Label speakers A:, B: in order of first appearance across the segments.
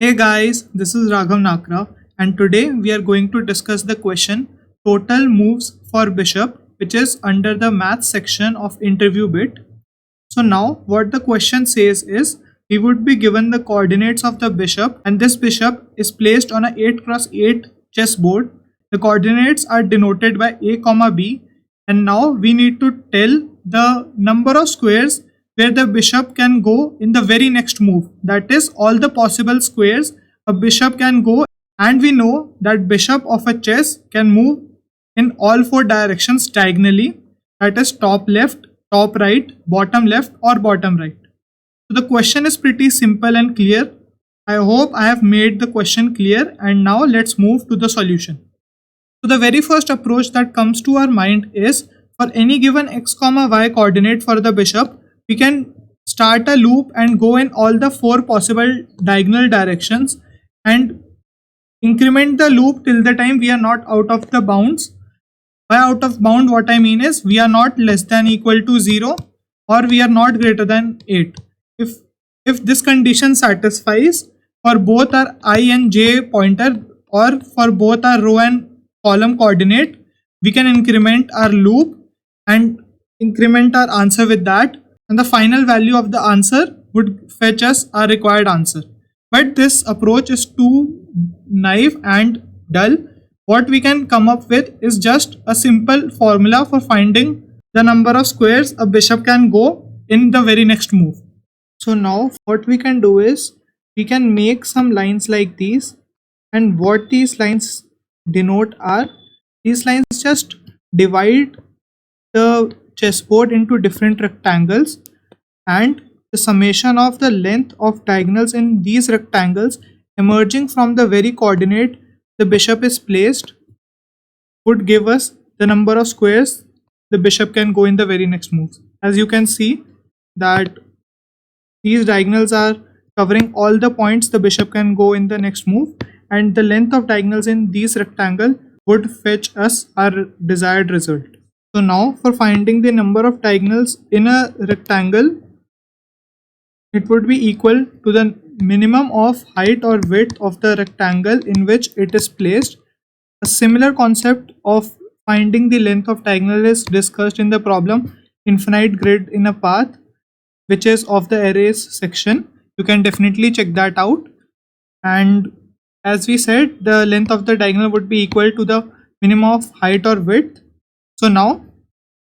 A: Hey guys, this is Raghav Nakra, and today we are going to discuss the question total moves for bishop, which is under the math section of interview bit. So now what the question says is we would be given the coordinates of the bishop, and this bishop is placed on a 8 cross 8 chessboard. The coordinates are denoted by a comma b, and now we need to tell the number of squares where the bishop can go in the very next move. That is all the possible squares a bishop can go, and we know that bishop of a chess can move in all four directions diagonally, that is top left, top right, bottom left or bottom right. So the question is pretty simple and clear. I hope I have made the question clear, and now let's move to the solution. So the very first approach that comes to our mind is for any given x comma y coordinate for the bishop, we can start a loop and go in all the four possible diagonal directions and increment the loop till the time we are not out of the bounds. By out of bound, what I mean is we are not less than equal to 0 or we are not greater than 8. If this condition satisfies for both our I and j pointer or for both our row and column coordinate, we can increment our loop and increment our answer with that, and the final value of the answer would fetch us our required answer. But this approach is too naive and dull. What we can come up with is just a simple formula for finding the number of squares a bishop can go in the very next move. So now what we can do is we can make some lines like these, and what these lines denote are these lines just divide the chessboard into different rectangles, and the summation of the length of diagonals in these rectangles emerging from the very coordinate the bishop is placed would give us the number of squares the bishop can go in the very next move. As you can see that these diagonals are covering all the points the bishop can go in the next move, and the length of diagonals in these rectangle would fetch us our desired result. So now for finding the number of diagonals in a rectangle, it would be equal to the minimum of height or width of the rectangle in which it is placed. A similar concept of finding the length of diagonal is discussed in the problem infinite grid in a path, which is of the arrays section. You can definitely check that out. And as we said, the length of the diagonal would be equal to the minimum of height or width. So now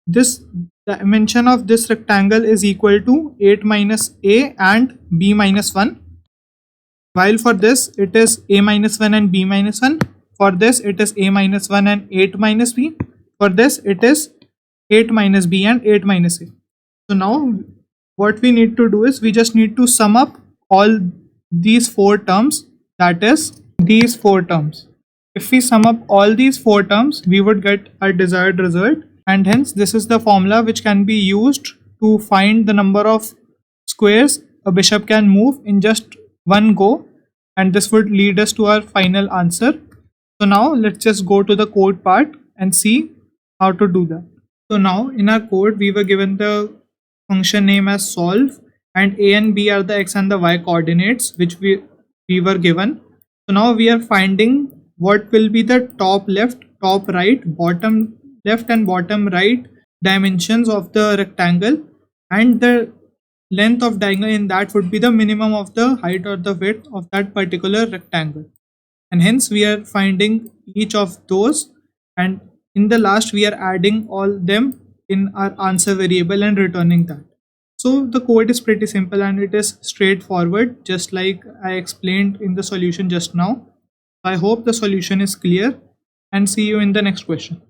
A: this dimension of this rectangle is equal to 8 minus a and b minus 1, while for this it is a minus 1 and b minus 1. For this it is a minus 1 and 8 minus b. For this it is 8 minus b and 8 minus a. So now what we need to do is we just need to sum up all these four terms, that is these four terms. If we sum up all these four terms, we would get our desired result, and hence this is the formula which can be used to find the number of squares a bishop can move in just one go, and this would lead us to our final answer. So now let's just go to the code part and see how to do that. So now in our code we were given the function name as solve, and a and b are the x and the y coordinates which we were given. So now we are finding what will be the top left, top right, bottom left and bottom right dimensions of the rectangle, and the length of diagonal in that would be the minimum of the height or the width of that particular rectangle, and hence we are finding each of those, and in the last we are adding all them in our answer variable and returning that. So the code is pretty simple and it is straightforward, just like I explained in the solution just now. I hope the solution is clear, and see you in the next question.